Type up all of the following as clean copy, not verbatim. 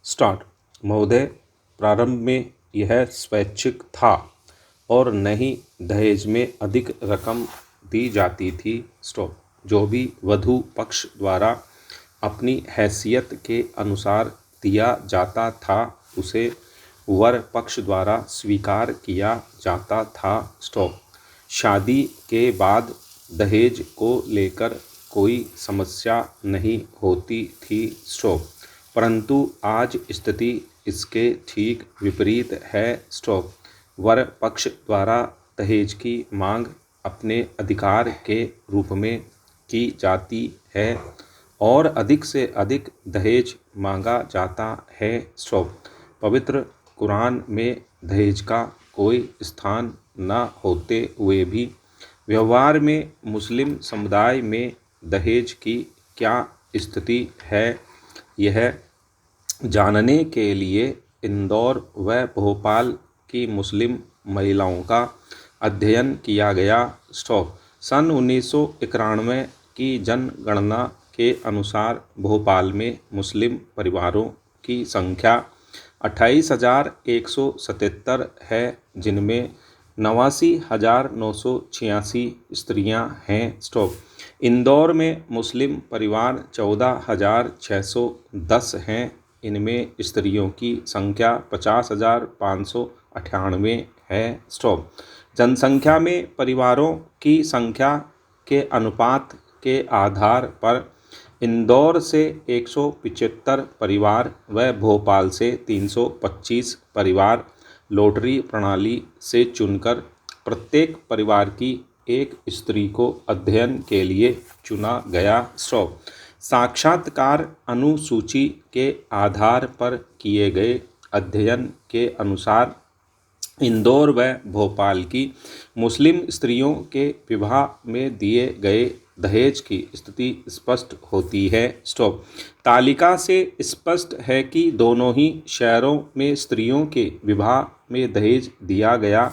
Start. महोदय, प्रारंभ में यह स्वैच्छिक था और न ही दहेज में अधिक रकम दी जाती थी। स्टॉप। जो भी वधू पक्ष द्वारा अपनी हैसियत के अनुसार दिया जाता था उसे वर पक्ष द्वारा स्वीकार किया जाता था। स्टॉप। शादी के बाद दहेज को लेकर कोई समस्या नहीं होती थी। स्टॉप। परंतु आज स्थिति इसके ठीक विपरीत है। स्टॉप। वर पक्ष द्वारा दहेज की मांग अपने अधिकार के रूप में की जाती है और अधिक से अधिक दहेज मांगा जाता है। स्टॉप। पवित्र कुरान में दहेज का कोई स्थान न होते हुए भी व्यवहार में मुस्लिम समुदाय में दहेज की क्या स्थिति है, यह जानने के लिए इंदौर व भोपाल की मुस्लिम महिलाओं का अध्ययन किया गया। स्टॉप। सन 1991 की जनगणना के अनुसार भोपाल में मुस्लिम परिवारों की संख्या 28,177 है, जिनमें 89,986 स्त्रियां हैं। स्टॉप। इंदौर में मुस्लिम परिवार 14,610 हैं। इनमें स्त्रियों की संख्या 50,598 है। स्टॉप। जनसंख्या में परिवारों की संख्या के अनुपात के आधार पर इंदौर से 175 परिवार व भोपाल से 325 परिवार लॉटरी प्रणाली से चुनकर प्रत्येक परिवार की एक स्त्री को अध्ययन के लिए चुना गया। स्टॉप। साक्षात्कार अनुसूची के आधार पर किए गए अध्ययन के अनुसार इंदौर व भोपाल की मुस्लिम स्त्रियों के विवाह में दिए गए दहेज की स्थिति स्पष्ट होती है। स्टॉप। तालिका से स्पष्ट है कि दोनों ही शहरों में स्त्रियों के विवाह में दहेज दिया गया।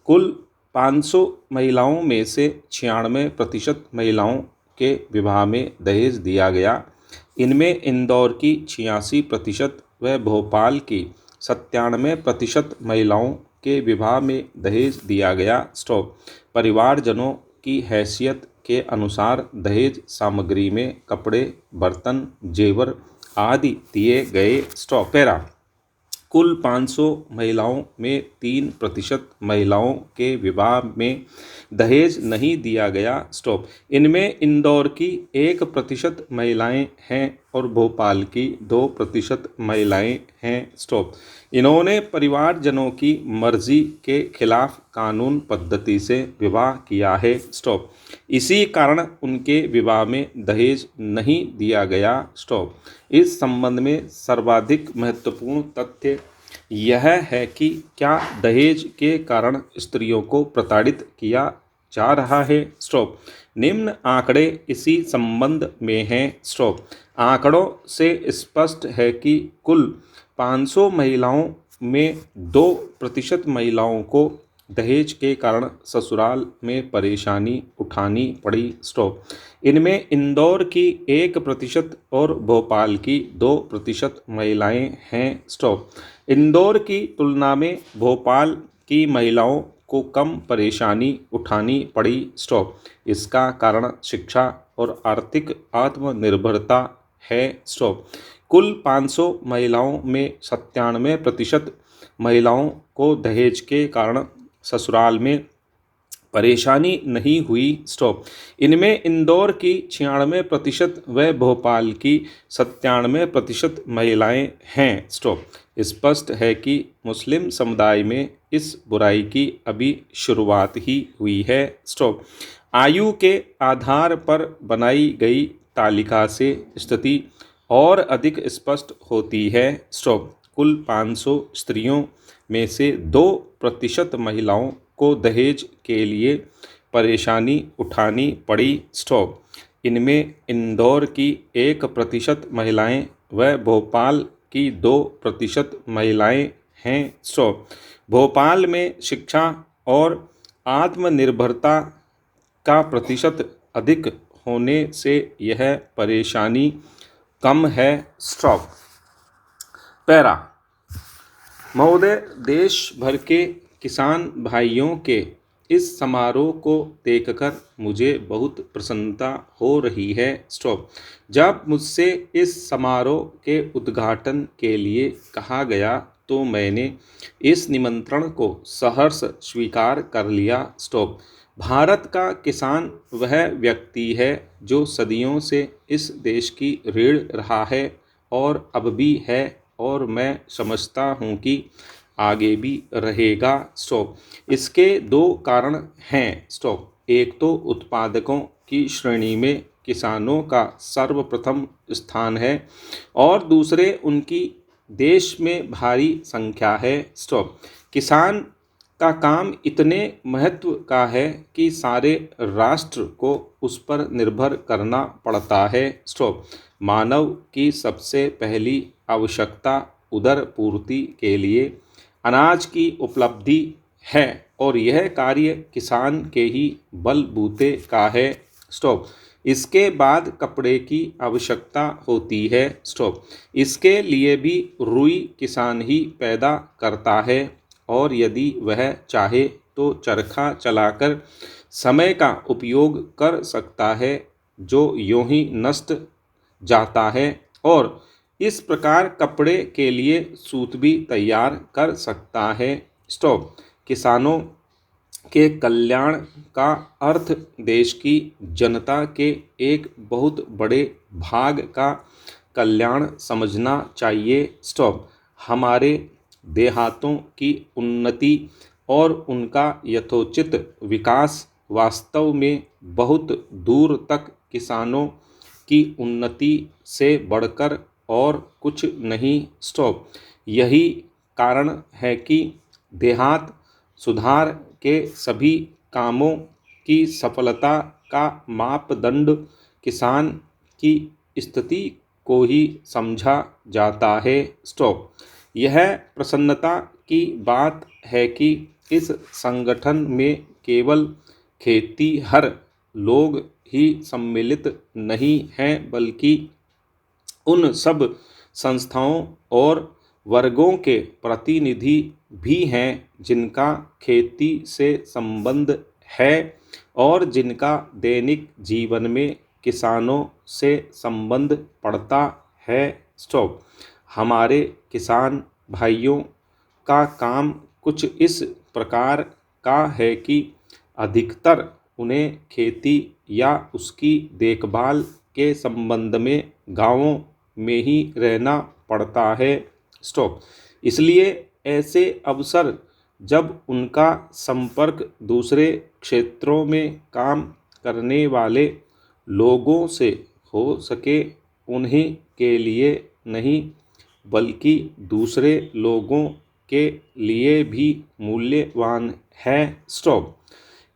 कुल 500 महिलाओं में से 96% महिलाओं के विवाह में दहेज दिया गया। इनमें इंदौर की 86% व भोपाल की 97% महिलाओं के विवाह में दहेज दिया गया। स्टॉप। परिवारजनों की हैसियत के अनुसार दहेज सामग्री में कपड़े, बर्तन, जेवर आदि दिए गए। स्टॉप। पैरा। कुल 500 महिलाओं में 3% महिलाओं के विवाह में दहेज नहीं दिया गया। स्टॉप। इनमें इंदौर की 1% महिलाएं हैं और भोपाल की 2% महिलाएं हैं। स्टॉप। इन्होंने परिवारजनों की मर्जी के खिलाफ कानून पद्धति से विवाह किया है। स्टॉप। इसी कारण उनके विवाह में दहेज नहीं दिया गया। स्टॉप। इस संबंध में सर्वाधिक महत्वपूर्ण तथ्य यह है कि क्या दहेज के कारण स्त्रियों को प्रताड़ित किया जा रहा है। स्टॉप। निम्न आंकड़े इसी संबंध में हैं। स्टॉप। आंकड़ों से स्पष्ट है कि कुल 500 महिलाओं में 2% महिलाओं को दहेज के कारण ससुराल में परेशानी उठानी पड़ी। स्टॉप। इनमें इंदौर की 1% और भोपाल की 2% महिलाएं हैं। स्टॉप। इंदौर की तुलना में भोपाल की महिलाओं को कम परेशानी उठानी पड़ी। स्टॉप। इसका कारण शिक्षा और आर्थिक आत्मनिर्भरता है। स्टॉप। कुल 500 महिलाओं में 97% महिलाओं को दहेज के कारण ससुराल में परेशानी नहीं हुई। स्टॉप। इनमें इंदौर की 96% व भोपाल की 97% महिलाएं हैं। स्टॉप। स्पष्ट है कि मुस्लिम समुदाय में इस बुराई की अभी शुरुआत ही हुई है। स्टॉप। आयु के आधार पर बनाई गई तालिका से स्थिति और अधिक स्पष्ट होती है। स्टॉप। कुल 500 स्त्रियों में से 2% महिलाओं को दहेज के लिए परेशानी उठानी पड़ी। स्टॉप। इनमें इंदौर की 1% महिलाएं व भोपाल की 2% महिलाएं हैं। स्टॉप। भोपाल में शिक्षा और आत्मनिर्भरता का प्रतिशत अधिक होने से यह परेशानी कम है। स्टॉप। पैरा। महोदय, देश भर के किसान भाइयों के इस समारोह को देखकर मुझे बहुत प्रसन्नता हो रही है। स्टॉप। जब मुझसे इस समारोह के उद्घाटन के लिए कहा गया तो मैंने इस निमंत्रण को सहर्ष स्वीकार कर लिया। स्टॉप। भारत का किसान वह व्यक्ति है जो सदियों से इस देश की रीढ़ रहा है और अब भी है, और मैं समझता हूँ कि आगे भी रहेगा। स्टॉप। इसके दो कारण हैं। स्टॉप। एक तो उत्पादकों की श्रेणी में किसानों का सर्वप्रथम स्थान है और दूसरे उनकी देश में भारी संख्या है। स्टॉप। किसान का काम इतने महत्व का है कि सारे राष्ट्र को उस पर निर्भर करना पड़ता है। स्टॉप। मानव की सबसे पहली आवश्यकता उदर पूर्ति के लिए अनाज की उपलब्धि है और यह कार्य किसान के ही बलबूते का है। स्टॉप। इसके बाद कपड़े की आवश्यकता होती है। स्टॉप। इसके लिए भी रुई किसान ही पैदा करता है और यदि वह चाहे तो चरखा चलाकर समय का उपयोग कर सकता है जो यूं ही नष्ट जाता है, और इस प्रकार कपड़े के लिए सूत भी तैयार कर सकता है। स्टॉप। किसानों के कल्याण का अर्थ देश की जनता के एक बहुत बड़े भाग का कल्याण समझना चाहिए। स्टॉप। हमारे देहातों की उन्नति और उनका यथोचित विकास वास्तव में बहुत दूर तक किसानों की उन्नति से बढ़कर और कुछ नहीं। स्टॉप। यही कारण है कि देहात सुधार के सभी कामों की सफलता का मापदंड किसान की स्थिति को ही समझा जाता है। स्टॉप। यह प्रसन्नता की बात है कि इस संगठन में केवल खेतीहर लोग ही सम्मिलित नहीं हैं, बल्कि उन सब संस्थाओं और वर्गों के प्रतिनिधि भी हैं जिनका खेती से संबंध है और जिनका दैनिक जीवन में किसानों से संबंध पड़ता है। स्टॉप। हमारे किसान भाइयों का काम कुछ इस प्रकार का है कि अधिकतर उन्हें खेती या उसकी देखभाल के संबंध में गांवों में ही रहना पड़ता है। स्टॉप। इसलिए ऐसे अवसर जब उनका संपर्क दूसरे क्षेत्रों में काम करने वाले लोगों से हो सके, उन्हीं के लिए नहीं बल्कि दूसरे लोगों के लिए भी मूल्यवान है। स्टॉप।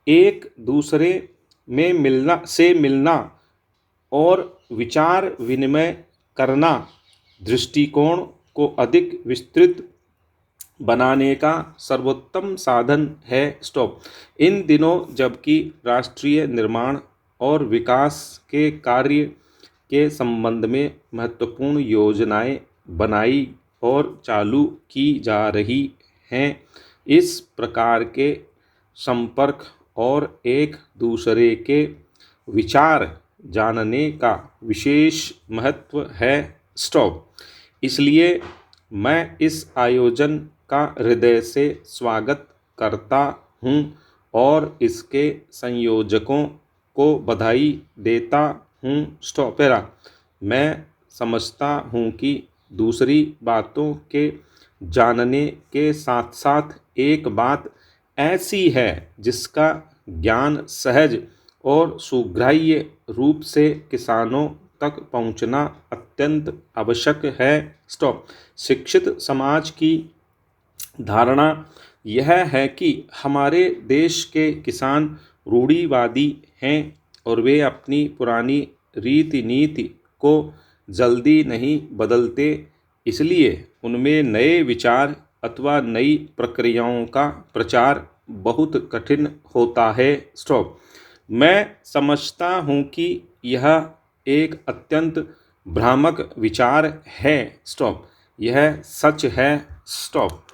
एक दूसरे में मिलना और विचार विनिमय करना दृष्टिकोण को अधिक विस्तृत बनाने का सर्वोत्तम साधन है। स्टॉप। इन दिनों जबकि राष्ट्रीय निर्माण और विकास के कार्य के संबंध में महत्वपूर्ण योजनाएं बनाई और चालू की जा रही हैं, इस प्रकार के संपर्क और एक दूसरे के विचार जानने का विशेष महत्व है। स्टॉप। इसलिए मैं इस आयोजन का हृदय से स्वागत करता हूँ और इसके संयोजकों को बधाई देता हूँ। स्टॉप। मैं समझता हूँ कि दूसरी बातों के जानने के साथ साथ एक बात ऐसी है जिसका ज्ञान सहज और सुग्राह्य रूप से किसानों तक पहुंचना अत्यंत आवश्यक है। स्टॉप। शिक्षित समाज की धारणा यह है कि हमारे देश के किसान रूढ़िवादी हैं और वे अपनी पुरानी रीति नीति को जल्दी नहीं बदलते, इसलिए उनमें नए विचार अथवा नई प्रक्रियाओं का प्रचार बहुत कठिन होता है। स्टॉप। मैं समझता हूँ कि यह एक अत्यंत भ्रामक विचार है। स्टॉप। यह सच है। स्टॉप।